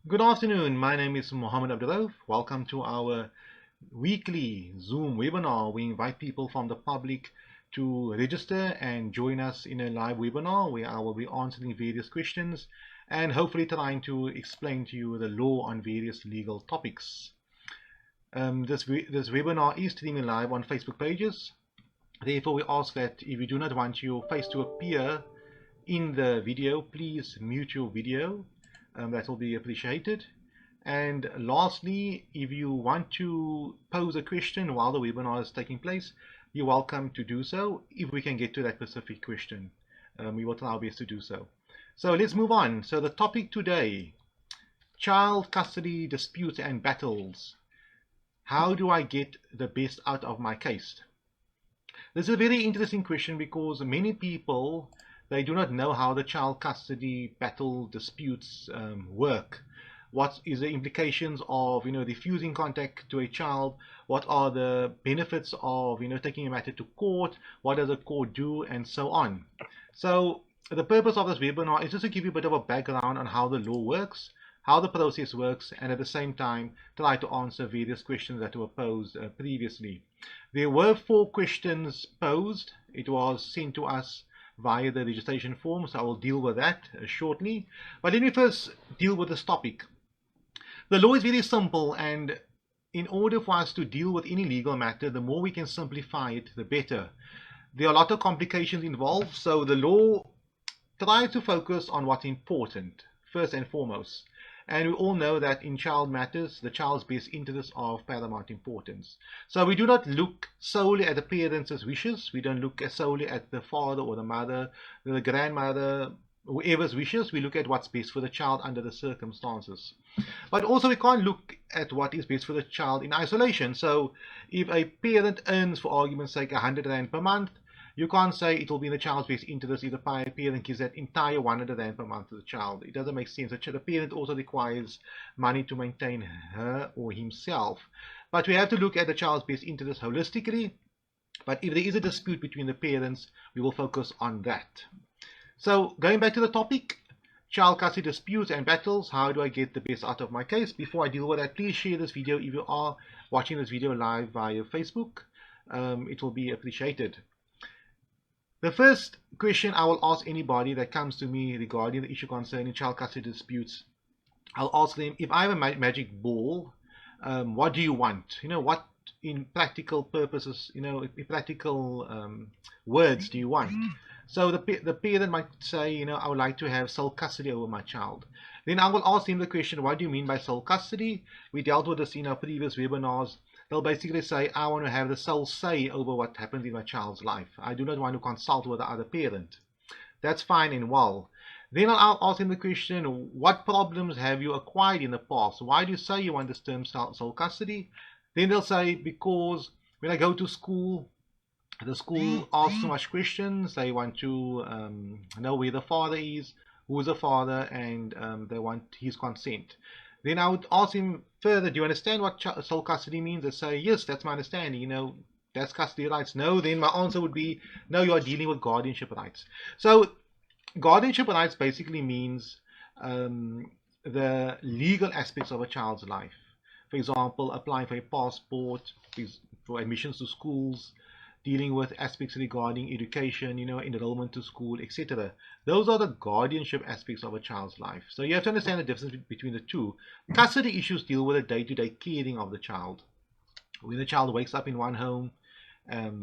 Good afternoon. My name is Muhammad Abduroaf. Welcome to our weekly Zoom webinar. We invite people from the public to register and join us in a live webinar where I will be answering various questions and hopefully trying to explain to you the law on various legal topics. This webinar is streaming live on Facebook pages. Therefore, we ask that if you do not want your face to appear in the video, please mute your video. That will be appreciated. And lastly, if you want to pose a question while the webinar is taking place, you're welcome to do so if we can get to that specific question. We will try our best to do so. So let's move on. So the topic today, child custody disputes and battles. How do I get the best out of my case? This is a very interesting question because many people, they do not know how the child custody battle disputes work. What is the implications of refusing contact to a child? What are the benefits of taking a matter to court? What does a court do, and so on? So the purpose of this webinar is just to give you a bit of a background on how the law works, how the process works, and at the same time try to answer various questions that were posed previously. There were 4 questions posed. It was sent to us via the registration form, so I will deal with that shortly. But let me first deal with this topic. The law is very simple, and in order for us to deal with any legal matter, the more we can simplify it, the better. There are a lot of complications involved, so the law tries to focus on what's important, first and foremost. And we all know that in child matters, the child's best interests are of paramount importance. So we do not look solely at the parents' wishes. We don't look solely at the father or the mother, the grandmother, whoever's wishes. We look at what's best for the child under the circumstances. But also we can't look at what is best for the child in isolation. So if a parent earns, for argument's sake, 100 Rand per month, you can't say it will be in the child's best interest if the parent gives that entire 100 Rand per month to the child. It doesn't make sense. The parent also requires money to maintain her or himself. But we have to look at the child's best interest holistically. But if there is a dispute between the parents, we will focus on that. So going back to the topic, child custody disputes and battles. How do I get the best out of my case? Before I deal with that, please share this video if you are watching this video live via Facebook. It will be appreciated. The first question I will ask anybody that comes to me regarding the issue concerning child custody disputes, I'll ask them, if I have a magic ball, what do you want? What in practical purposes, in practical words do you want? So the parent might say, I would like to have sole custody over my child. Then I will ask them the question, what do you mean by sole custody? We dealt with this in our previous webinars. They'll basically say, I want to have the sole say over what happens in my child's life. I do not want to consult with the other parent. That's fine and well. Then I'll ask them the question, what problems have you acquired in the past? Why do you say you want this term sole custody? Then they'll say, because when I go to school, the school asks too much questions. They want to know where the father is, who is the father, and they want his consent. Then I would ask him further, do you understand what sole custody means? They say, yes, that's my understanding, that's custody rights. No, then my answer would be, no, you are dealing with guardianship rights. So guardianship rights basically means the legal aspects of a child's life. For example, applying for a passport, for admissions to schools, dealing with aspects regarding education, enrollment to school, etc. Those are the guardianship aspects of a child's life. So you have to understand the difference between the two. Custody issues deal with the day-to-day caring of the child. When the child wakes up in one home,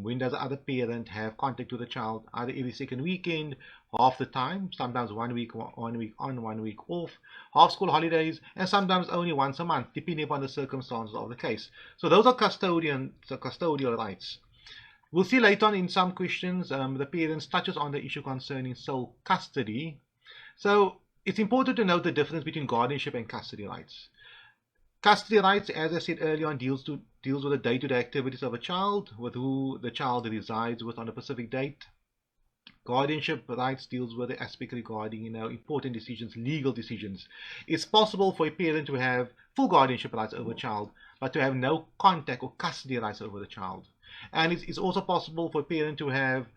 when does the other parent have contact with the child? Either every second weekend, half the time, sometimes 1 week on, 1 week off, half school holidays, and sometimes only once a month, depending upon the circumstances of the case. So those are custodial rights. We'll see later on in some questions, the parents touches on the issue concerning sole custody. So it's important to note the difference between guardianship and custody rights. Custody rights, as I said earlier on, deals with the day-to-day activities of a child, with who the child resides with on a specific date. Guardianship rights deals with the aspect regarding, important decisions, legal decisions. It's possible for a parent to have full guardianship rights over a child, but to have no contact or custody rights over the child. And it's also possible for a parent to have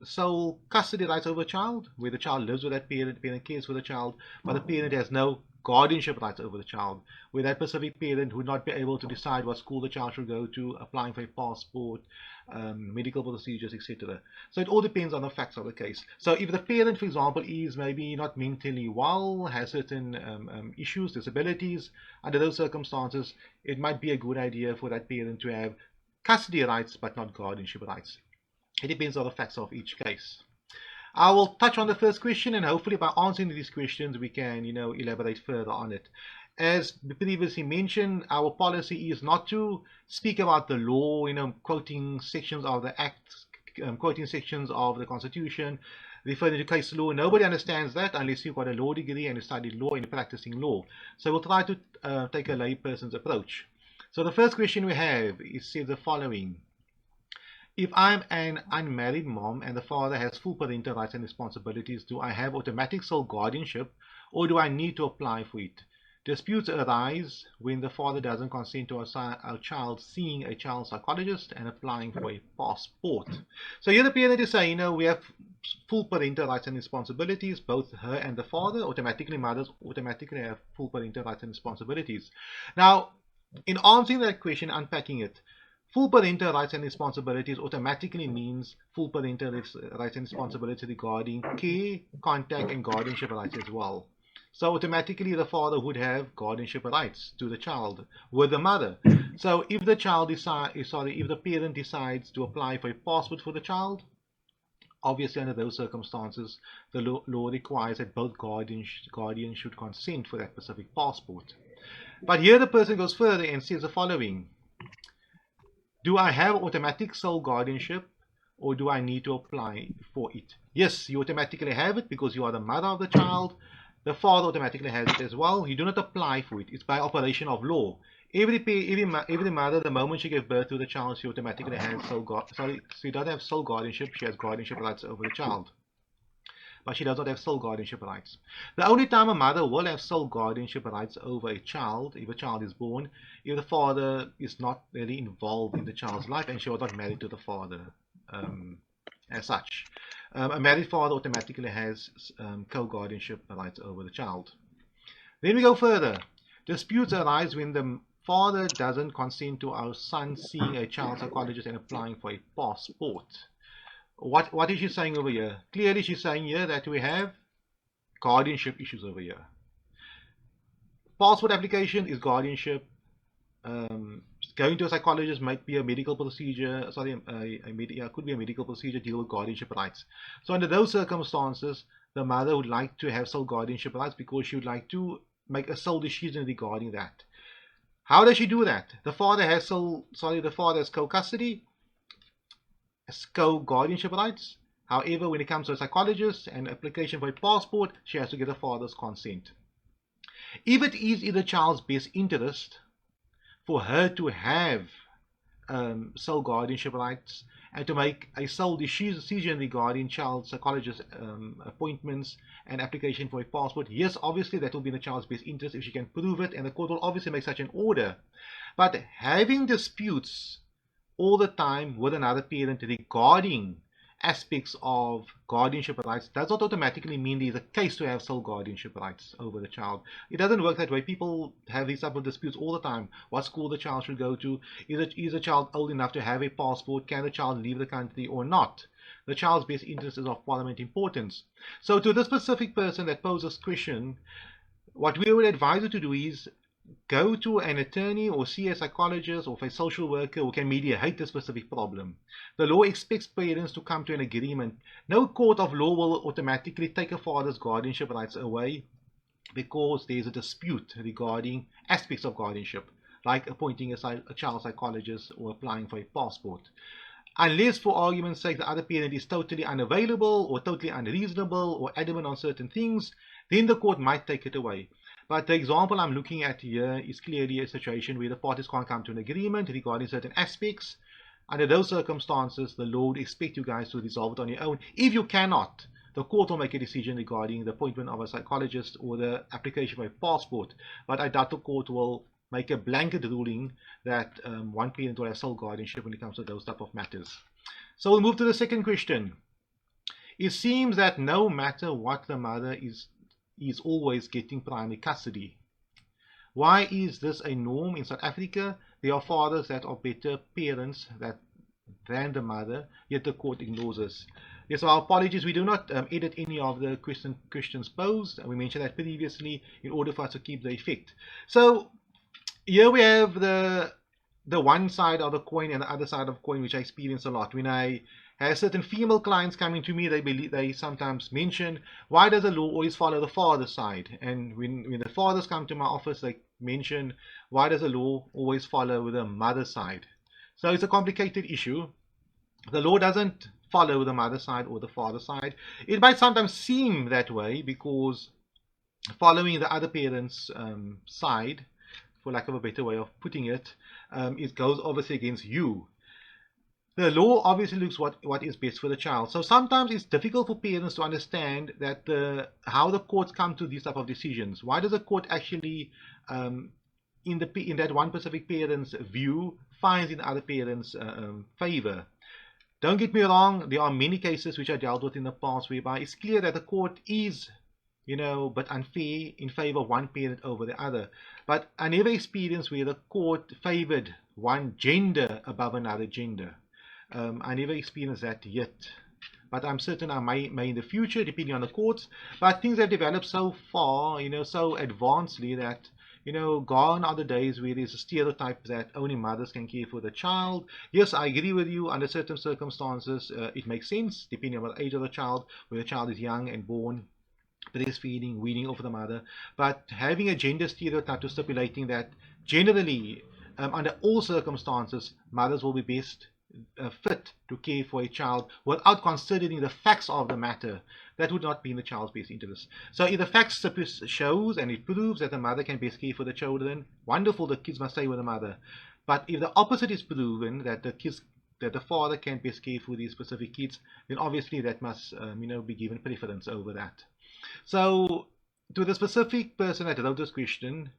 sole custody rights over a child, where the child lives with that parent, the parent cares for the child, but the parent has no guardianship rights over the child, where that specific parent would not be able to decide what school the child should go to, applying for a passport, medical procedures, etc. So it all depends on the facts of the case. So if the parent, for example, is maybe not mentally well, has certain issues, disabilities, under those circumstances, it might be a good idea for that parent to have custody rights but not guardianship rights. It depends on the facts of each case. I will touch on the first question, and hopefully by answering these questions we can, elaborate further on it. As previously mentioned, our policy is not to speak about the law, quoting sections of the Act, quoting sections of the Constitution, referring to case law. Nobody understands that unless you've got a law degree and you studied law and you're practicing law. So we'll try to take a layperson's approach. So the first question we have is said the following. If I'm an unmarried mom and the father has full parental rights and responsibilities, do I have automatic sole guardianship or do I need to apply for it? Disputes arise when the father doesn't consent to our child seeing a child psychologist and applying for a passport. So here the parent is saying, we have full parental rights and responsibilities, both her and the father. Automatically, mothers automatically have full parental rights and responsibilities. Now, in answering that question, unpacking it, full parental rights and responsibilities automatically means full parental rights and responsibility regarding care, contact, and guardianship rights as well. So automatically the father would have guardianship rights to the child with the mother. So if the if the parent decides to apply for a passport for the child, obviously under those circumstances, the law requires that both guardians should consent for that specific passport. But here the person goes further and says the following. Do I have automatic sole guardianship or do I need to apply for it? Yes, you automatically have it because you are the mother of the child. The father automatically has it as well. You do not apply for it. It's by operation of law. Every mother, the moment she gives birth to the child, she automatically has she doesn't have sole guardianship. She has guardianship rights over the child, but she does not have sole guardianship rights. The only time a mother will have sole guardianship rights over a child, if a child is born, if the father is not really involved in the child's life and she was not married to the father as such. A married father automatically has co-guardianship rights over the child. Then we go further. Disputes arise when the father doesn't consent to our son seeing a child psychologist and applying for a passport. What is she saying over here? Clearly she's saying here that we have guardianship issues over here. Passport application is guardianship. Going to a psychologist might be a medical procedure. Could be a medical procedure, deal with guardianship rights. So under those circumstances, the mother would like to have sole guardianship rights because she would like to make a sole decision regarding that. How does she do that? The father has co-custody, co-guardianship rights. However, when it comes to a psychologist and application for a passport, she has to get the father's consent. If it is in the child's best interest for her to have sole guardianship rights and to make a sole decision regarding child psychologist appointments and application for a passport, yes, obviously that will be in the child's best interest if she can prove it, and the court will obviously make such an order. But having disputes all the time with another parent regarding aspects of guardianship rights does not automatically mean there is a case to have sole guardianship rights over the child. It doesn't work that way. People have these type of disputes all the time. What school the child should go to? Is the child old enough to have a passport? Can the child leave the country or not? The child's best interest is of paramount importance. So to this specific person that poses question, what we would advise you to do is go to an attorney or see a psychologist or a social worker who can mediate the specific problem. The law expects parents to come to an agreement. No court of law will automatically take a father's guardianship rights away because there is a dispute regarding aspects of guardianship, like appointing a child psychologist or applying for a passport. Unless, for argument's sake, the other parent is totally unavailable or totally unreasonable or adamant on certain things, then the court might take it away. But the example I'm looking at here is clearly a situation where the parties can't come to an agreement regarding certain aspects. Under those circumstances, the law would expect you guys to resolve it on your own. If you cannot, the court will make a decision regarding the appointment of a psychologist or the application for a passport. But I doubt the court will make a blanket ruling that one parent will have sole guardianship when it comes to those type of matters. So we'll move to the second question. It seems that no matter what the mother is is always getting primary custody. Why is this a norm in South Africa? There are fathers that are better parents than the mother, yet the court ignores us. Yes, so our apologies. We do not edit any of the questions posed. We mentioned that previously in order for us to keep the effect. So here we have the one side of the coin and the other side of the coin, which I experience a lot. When I have certain female clients coming to me, they sometimes mention, why does the law always follow the father's side? And when the fathers come to my office, they mention, why does the law always follow the mother's side? So it's a complicated issue. The law doesn't follow the mother's side or the father's side. It might sometimes seem that way because following the other parent's side, for lack of a better way of putting it, it goes obviously against you. The law obviously looks what is best for the child. So sometimes it's difficult for parents to understand that how the courts come to these type of decisions. Why does the court actually, in that one specific parent's view, finds in other parents' favor? Don't get me wrong, there are many cases which I dealt with in the past whereby it's clear that the court is, but unfair in favor of one parent over the other. But I never experienced where the court favored one gender above another gender. I never experienced that yet. But I'm certain I may in the future, depending on the courts. But things have developed so far, so advancedly that, gone are the days where there's a stereotype that only mothers can care for the child. Yes, I agree with you. Under certain circumstances, it makes sense, depending on the age of the child, where the child is young and born, breastfeeding, weaning off the mother. But having a gender stereotype to stipulating that generally, under all circumstances, mothers will be best fit to care for a child without considering the facts of the matter, that would not be in the child's best interest. So if the facts shows and it proves that the mother can best care for the children, wonderful, the kids must stay with the mother. But if the opposite is proven, that the father can best care for these specific kids, then obviously that must be given preference over that. So to the specific person that wrote this question,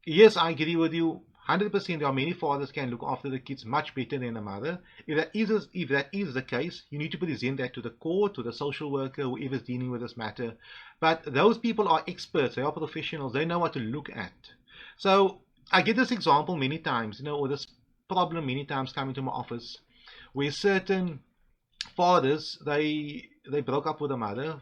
yes, I agree with you 100%. There are many fathers can look after the kids much better than the mother. If that is the case, you need to present that to the court, to the social worker, whoever is dealing with this matter. But those people are experts, they are professionals, they know what to look at. So I get this example many times, or this problem many times coming to my office, where certain fathers, they broke up with the mother,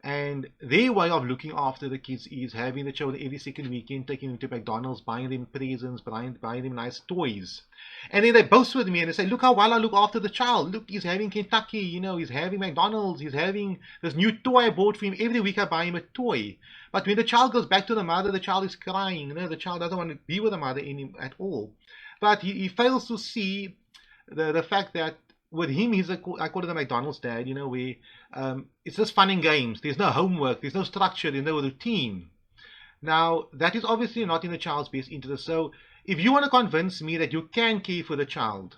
and their way of looking after the kids is having the children every second weekend, taking them to McDonald's, buying them presents, buying them nice toys. And then they boast with me and they say, look how well I look after the child. Look, he's having Kentucky, he's having McDonald's, he's having this new toy I bought for him. Every week I buy him a toy. But when the child goes back to the mother, the child is crying. The child doesn't want to be with the mother at all. But he fails to see the fact that with him, I call it the McDonald's dad, where it's just fun and games. There's no homework, there's no structure, there's no routine. Now, that is obviously not in the child's best interest. So, if you want to convince me that you can care for the child,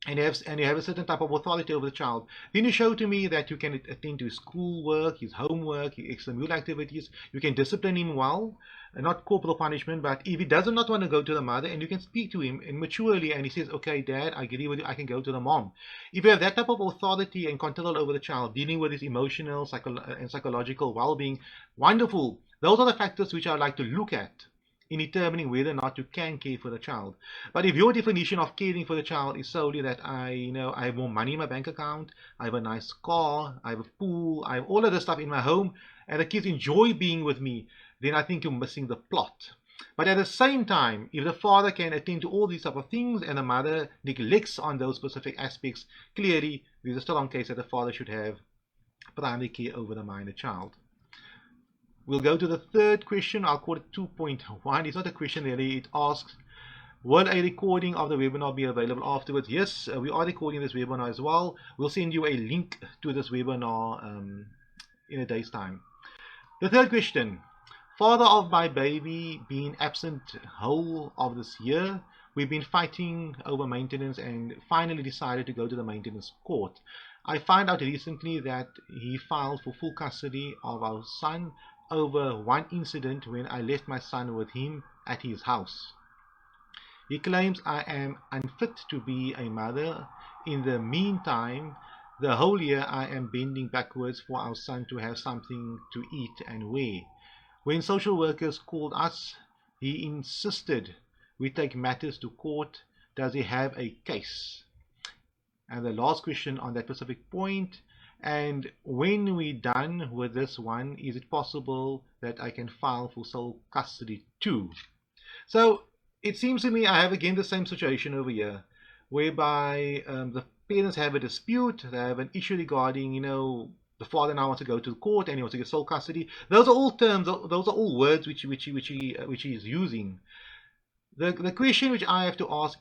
and you have a certain type of authority over the child, then you show to me that you can attend to his schoolwork, his homework, his extramural activities. You can discipline him well, not corporal punishment, but if he does not want to go to the mother, and you can speak to him and maturely, and he says, okay, dad, I agree with you, I can go to the mom. If you have that type of authority and control over the child, dealing with his emotional and psychological well-being, wonderful. Those are the factors which I like to look at in determining whether or not you can care for the child. But if your definition of caring for the child is solely that I have more money in my bank account, I have a nice car, I have a pool, I have all of this stuff in my home, and the kids enjoy being with me, then I think you're missing the plot. But at the same time, if the father can attend to all these type of things and the mother neglects on those specific aspects, clearly there's a strong case that the father should have primary care over the minor child. We'll go to the third question. I'll call it 2.1. It's not a question really. It asks, will a recording of the webinar be available afterwards? Yes, we are recording this webinar as well. We'll send you a link to this webinar in a day's time. The third question. Father of my baby being absent whole of this year. We've been fighting over maintenance and finally decided to go to the maintenance court. I found out recently that he filed for full custody of our son over one incident when I left my son with him at his house. He claims I am unfit to be a mother. In the meantime, The whole year I am bending backwards for our son to have something to eat and wear. When social workers called us, he insisted we take matters to court. Does he have a case? And the last question on that specific point. And when we're done with this one, is it possible that I can file for sole custody too? So it seems to me I have again the same situation over here, whereby the parents have a dispute, they have an issue regarding, the father now wants to go to court and he wants to get sole custody. Those are all terms, those are all words which he is using. The question which I have to ask: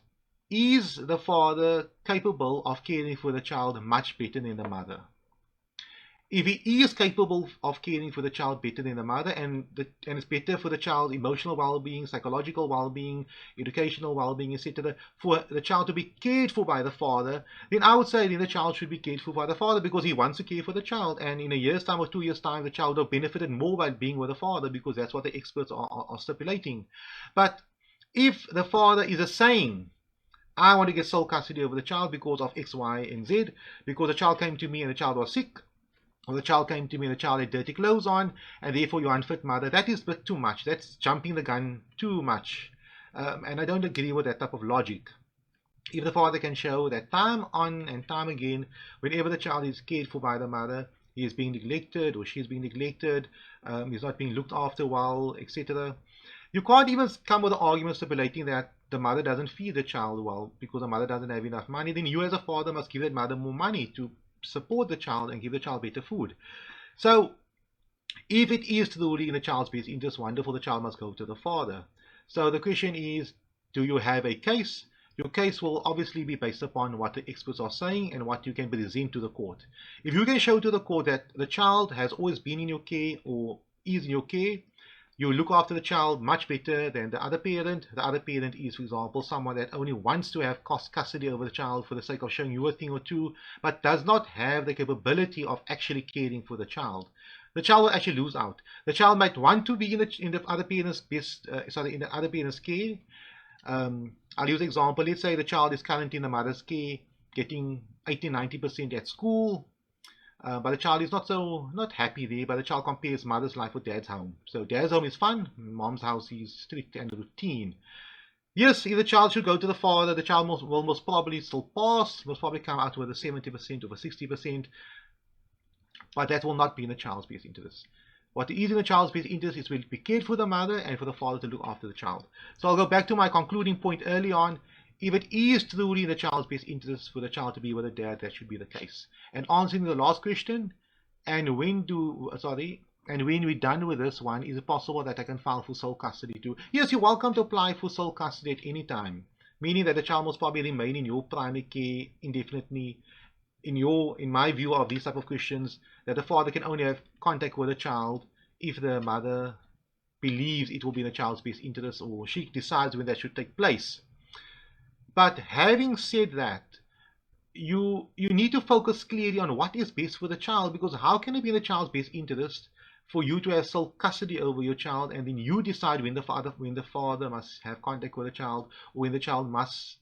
is the father capable of caring for the child much better than the mother? If he is capable of caring for the child better than the mother, and it's better for the child's emotional well-being, psychological well-being, educational well-being, etc., for the child to be cared for by the father, then I would say then the child should be cared for by the father, because he wants to care for the child, and in a year's time or 2 years' time, the child will have benefited more by being with the father, because that's what the experts are stipulating. But if the father is saying, I want to get sole custody over the child because of X, Y, and Z, because the child came to me and the child was sick, or the child came to me and the child had dirty clothes on, and therefore you're unfit mother, that is a bit too much. That's jumping the gun too much. And I don't agree with that type of logic. If the father can show that time on and time again, whenever the child is cared for by the mother, he is being neglected or she is being neglected, he's not being looked after well, etc. You can't even come with an argument stipulating that the mother doesn't feed the child well because the mother doesn't have enough money. Then you as a father must give that mother more money to support the child and give the child better food. So if it is truly in the child's best interest, wonderful, the child must go to the father. So the question is, do you have a case? Your case will obviously be based upon what the experts are saying and what you can present to the court. If you can show to the court that the child has always been in your care or is in your care, you look after the child much better than the other parent. The other parent is, for example, someone that only wants to have custody over the child for the sake of showing you a thing or two, but does not have the capability of actually caring for the child. The child will actually lose out. The child might want to be in the other parent's in the other parent's care. I'll use an example. Let's say the child is currently in the mother's care, getting 80-90% at school. But the child is not happy there, but the child compares mother's life with dad's home. So dad's home is fun, mom's house is strict and routine. Yes, if the child should go to the father, the child will most probably still pass, most probably come out with a 70% or a 60%, but that will not be in the child's best interest. What is in the child's best interest is to be cared for the mother and for the father to look after the child. So I'll go back to my concluding point early on. If it is truly in the child's best interest for the child to be with the dad, that should be the case. And answering the last question, and when we're done with this one, is it possible that I can file for sole custody too? Yes, you're welcome to apply for sole custody at any time, meaning that the child must probably remain in your primary care indefinitely. In my view of these type of questions, that the father can only have contact with the child if the mother believes it will be in the child's best interest, or she decides when that should take place. But having said that, you need to focus clearly on what is best for the child, because how can it be in the child's best interest for you to have sole custody over your child, and then you decide when the father must have contact with the child, or when the child must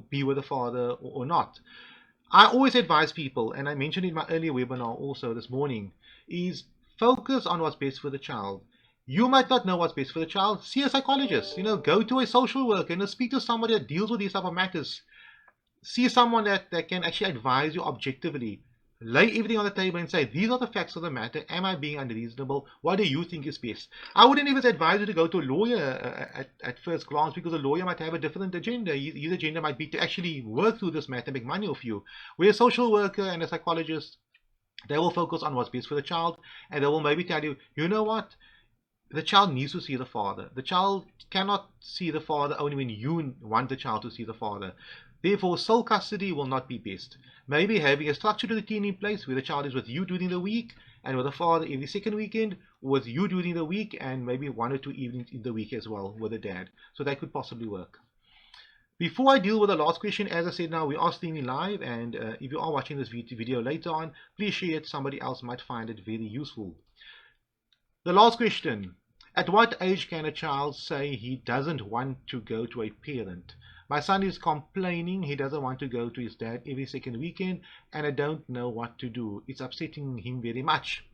be with the father or not? I always advise people, and I mentioned in my earlier webinar also this morning, is focus on what's best for the child. You might not know what's best for the child. See a psychologist, go to a social worker and speak to somebody that deals with these type of matters. See someone that can actually advise you objectively. Lay everything on the table and say, these are the facts of the matter. Am I being unreasonable? What do you think is best? I wouldn't even advise you to go to a lawyer at first glance, because a lawyer might have a different agenda. His agenda might be to actually work through this matter, make money off you. Where a social worker and a psychologist, they will focus on what's best for the child, and they will maybe tell you, you know what? The child needs to see the father. The child cannot see the father only when you want the child to see the father. Therefore, sole custody will not be best. Maybe having a structured routine in place where the child is with you during the week and with the father every second weekend, or with you during the week and maybe 1 or 2 evenings in the week as well with the dad. So that could possibly work. Before I deal with the last question, as I said, now we are streaming live, and if you are watching this video later on, please share it. Somebody else might find it very useful. The last question: at what age can a child say he doesn't want to go to a parent? My son is complaining he doesn't want to go to his dad every second weekend, and I don't know what to do. It's upsetting him very much.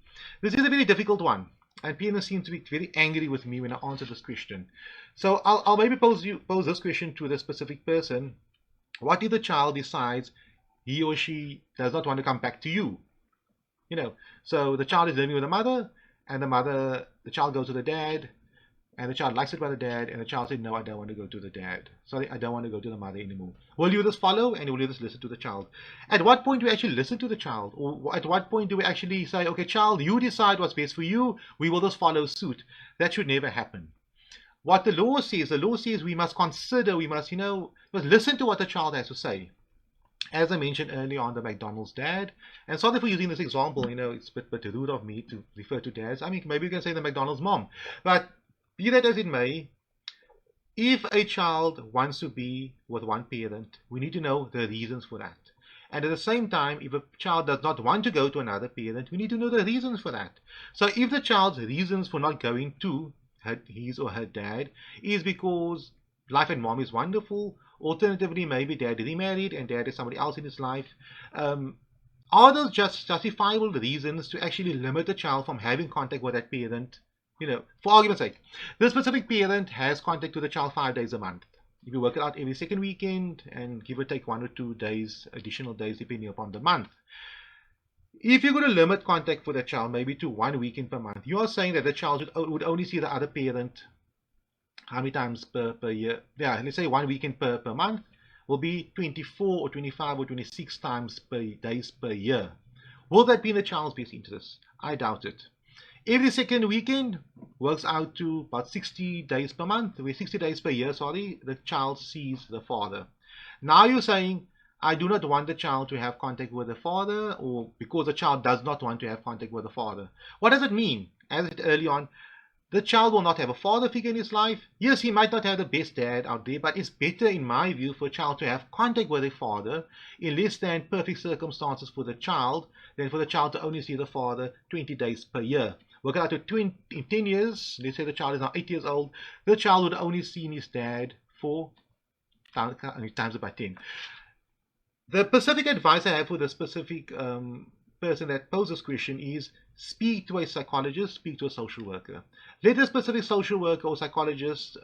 This is a very difficult one, and parents seem to be very angry with me when I answer this question. So I'll maybe pose this question to the specific person. What if the child decides he or she does not want to come back to you? So the child is living with the mother, and the child goes to the dad, and the child likes it by the dad, and the child said, no, I don't want to go to the dad. Sorry, I don't want to go to the mother anymore. Will you just follow, and will you just listen to the child? At what point do we actually listen to the child? Or at what point do we actually say, okay, child, you decide what's best for you, we will just follow suit? That should never happen. What the law says we must consider, we must listen to what the child has to say. As I mentioned earlier on, the McDonald's dad, and sorry for using this example, it's a bit rude of me to refer to dads. I mean, maybe you can say the McDonald's mom. But be that as it may, if a child wants to be with one parent, we need to know the reasons for that. And at the same time, if a child does not want to go to another parent, we need to know the reasons for that. So if the child's reasons for not going to his or her dad is because life at mom is wonderful, alternatively, maybe dad remarried and dad is somebody else in his life, are those just justifiable reasons to actually limit the child from having contact with that parent? For argument's sake, this specific parent has contact with the child 5 days a month. If you work it out every second weekend and give or take 1 or 2 days, additional days, depending upon the month. If you're going to limit contact for the child maybe to 1 weekend per month, you are saying that the child would only see the other parent how many times per year? Yeah, let's say 1 weekend per month will be 24 or 25 or 26 times days per year. Will that be in the child's best interest? I doubt it. Every second weekend works out to about 60 days per month, 60 days per year, the child sees the father. Now you're saying, I do not want the child to have contact with the father, or because the child does not want to have contact with the father. What does it mean? As I said early on, the child will not have a father figure in his life. Yes, he might not have the best dad out there, but it's better, in my view, for a child to have contact with a father in less than perfect circumstances for the child than for the child to only see the father 20 days per year. Work it out to in 10 years, let's say the child is now 8 years old, the child would only see his dad for times about 10. The specific advice I have for the specific person that poses this question is speak to a psychologist, speak to a social worker. Let the specific social worker or psychologist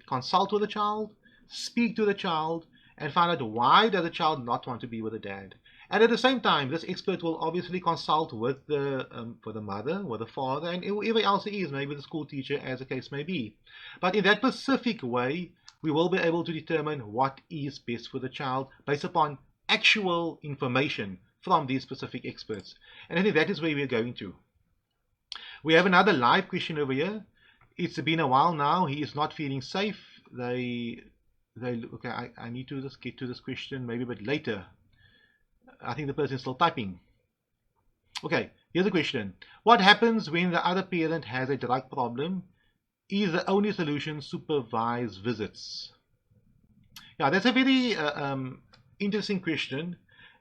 consult with the child, speak to the child, and find out why does the child not want to be with the dad. And at the same time, this expert will obviously consult with for the mother, with the father, and whoever else it is, maybe the school teacher, as the case may be. But in that specific way, we will be able to determine what is best for the child based upon actual information from these specific experts. And I think that is where we're going to. We have another live question over here. It's been a while now. He is not feeling safe. Okay, I need to just get to this question maybe a bit later. I think the person is still typing. Okay, here's a question. What happens when the other parent has a drug problem? Is the only solution supervised visits? Yeah, that's a very interesting question.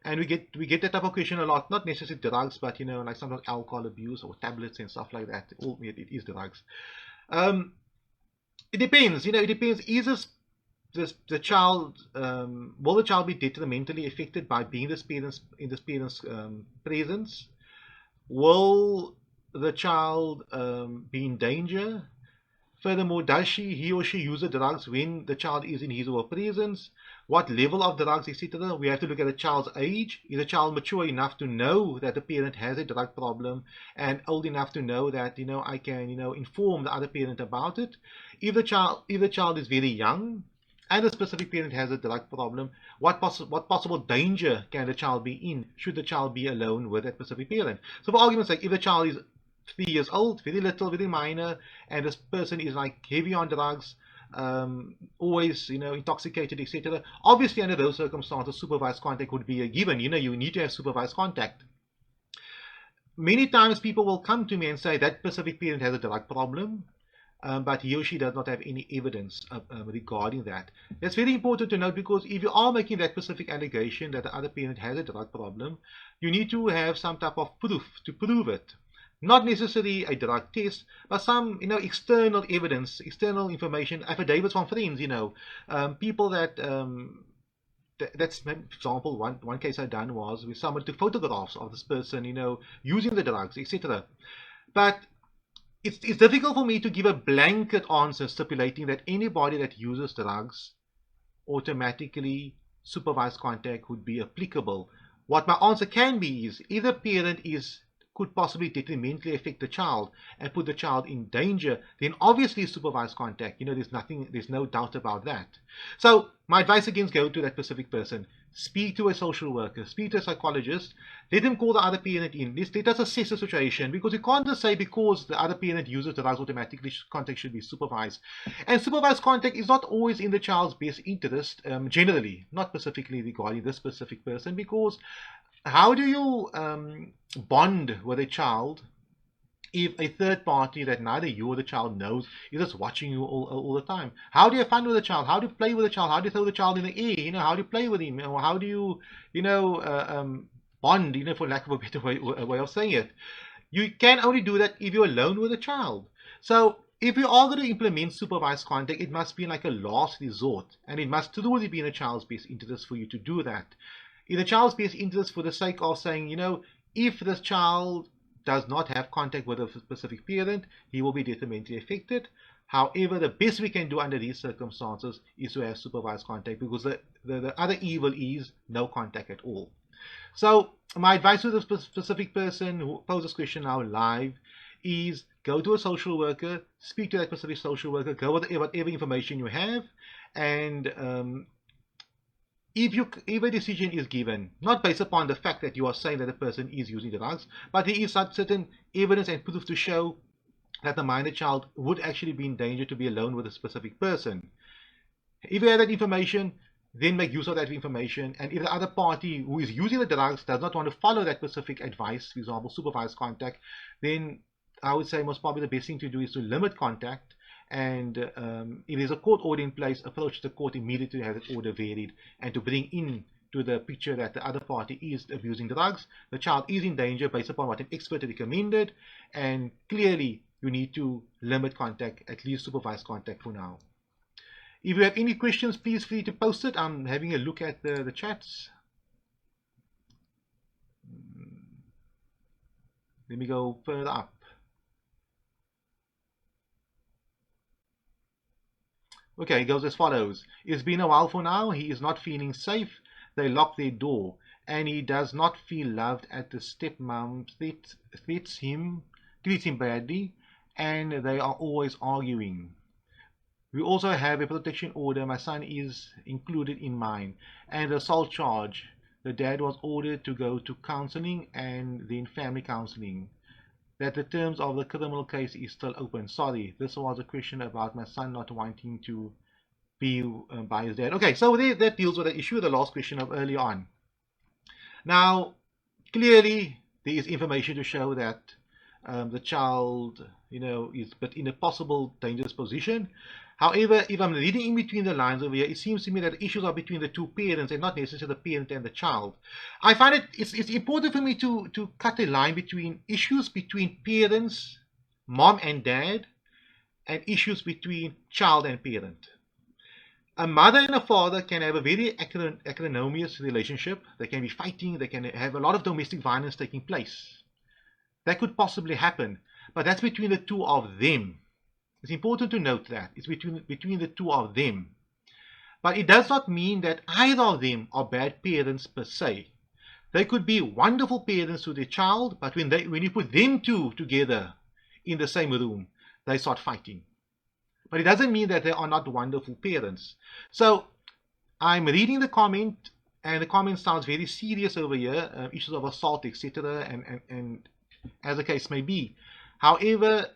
And we get that type of question a lot, not necessarily drugs, but like sometimes alcohol abuse or tablets and stuff like that. It is drugs. It depends. It depends. Is the child will the child be detrimentally affected by being in this parent's presence? Will the child be in danger? Furthermore, does he or she use the drugs when the child is in his or her presence? What level of drugs, etc.? We have to look at the child's age. Is the child mature enough to know that the parent has a drug problem and old enough to know that I can inform the other parent about it? If the child is very young and the specific parent has a drug problem, what possible danger can the child be in should the child be alone with that specific parent? So for argument's sake, if the child is 3 years old, very little, very minor, and this person is like heavy on drugs, always intoxicated, etc. Obviously, under those circumstances, supervised contact would be a given. You need to have supervised contact. Many times, people will come to me and say that specific parent has a drug problem, but he or she does not have any evidence regarding that. It's very important to note, because if you are making that specific allegation that the other parent has a drug problem, you need to have some type of proof to prove it. Not necessarily a drug test, but some, external evidence, external information, affidavits from friends, people that that's, for example, one case I done was with someone took photographs of this person, using the drugs, etc. But it's difficult for me to give a blanket answer stipulating that anybody that uses drugs automatically supervised contact would be applicable. What my answer can be is either parent could possibly detrimentally affect the child and put the child in danger, then obviously supervised contact. There's no doubt about that. So my advice again is go to that specific person. Speak to a social worker, speak to a psychologist, let them call the other parent in. Let us assess the situation, because you can't just say because the other parent uses the drugs automatically contact should be supervised. And supervised contact is not always in the child's best interest, generally, not specifically regarding this specific person, because how do you bond with a child if a third party that neither you or the child knows is just watching you all the time? How do you have fun with the child? How do you play with the child? How do you throw the child in the air? How do you play with him? Or how do you, bond, for lack of a better way of saying it? You can only do that if you're alone with the child. So if you are going to implement supervised contact, it must be like a last resort, and it must truly be in a child's best interest for you to do that. In the child's best interest, for the sake of saying, if this child does not have contact with a specific parent, he will be detrimentally affected. However, the best we can do under these circumstances is to have supervised contact, because the other evil is no contact at all. So my advice to the specific person who poses this question now live is go to a social worker, speak to that specific social worker, go with whatever information you have, and if a decision is given, not based upon the fact that you are saying that the person is using the drugs, but there is certain evidence and proof to show that the minor child would actually be in danger to be alone with a specific person. If you have that information, then make use of that information. And if the other party who is using the drugs does not want to follow that specific advice, for example, supervised contact, then I would say most probably the best thing to do is to limit contact. And if there's a court order in place, approach the court immediately to have that order varied, and to bring in to the picture that the other party is abusing drugs, the child is in danger based upon what an expert recommended, and clearly you need to limit contact, at least supervised contact for now. If you have any questions, please feel free to post it. I'm having a look at the chats. Let me go further up. Okay, it goes as follows. It's been a while for now. He is not feeling safe. They lock their door, and he does not feel loved at the stepmom treats him badly, and they are always arguing. We also have a protection order. My son is included in mine, and the assault charge. The dad was ordered to go to counseling and then family counseling. That the terms of the criminal case is still open. Sorry, this was a question about my son not wanting to be by his dad. Okay, so that deals with the issue, the last question of early on. Now, clearly, there is information to show that the child, is but in a possible dangerous position. However, if I'm reading in between the lines over here, it seems to me that the issues are between the two parents and not necessarily the parent and the child. I find it's important for me to cut a line between issues between parents, mom and dad, and issues between child and parent. A mother and a father can have a very acrimonious relationship. They can be fighting. They can have a lot of domestic violence taking place. That could possibly happen, but that's between the two of them. It's important to note that it's between the two of them. But it does not mean that either of them are bad parents per se. They could be wonderful parents to their child, but when you put them two together in the same room, they start fighting. But it doesn't mean that they are not wonderful parents. So I'm reading the comment, and the comment sounds very serious over here, issues of assault, etc., and as the case may be. However,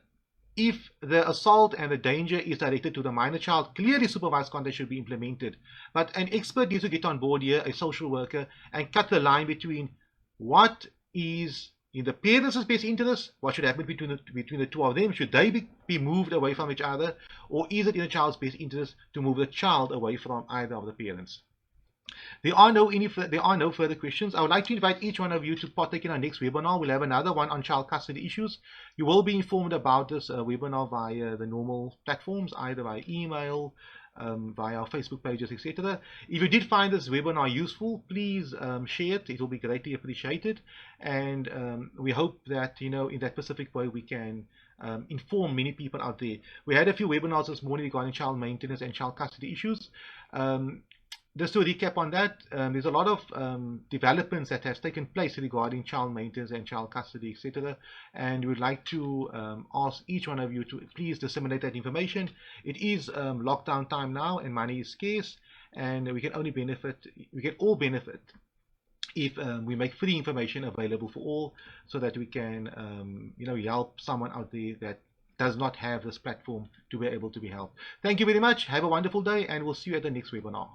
if the assault and the danger is directed to the minor child, clearly supervised contact should be implemented. But an expert needs to get on board here, a social worker, and cut the line between what is in the parents' best interest, what should happen between the two of them. Should they be moved away from each other, or is it in the child's best interest to move the child away from either of the parents? There are no further questions. I would like to invite each one of you to partake in our next webinar. We'll have another one on child custody issues. You will be informed about this webinar via the normal platforms, either by email, via our Facebook pages, etc. If you did find this webinar useful, please share it. It will be greatly appreciated. And we hope that, in that specific way, we can inform many people out there. We had a few webinars this morning regarding child maintenance and child custody issues. Just to recap on that, there's a lot of developments that have taken place regarding child maintenance and child custody, etc. And we'd like to ask each one of you to please disseminate that information. It is lockdown time now, and money is scarce, and we can all benefit if we make free information available for all, so that we can, help someone out there that does not have this platform to be able to be helped. Thank you very much. Have a wonderful day, and we'll see you at the next webinar.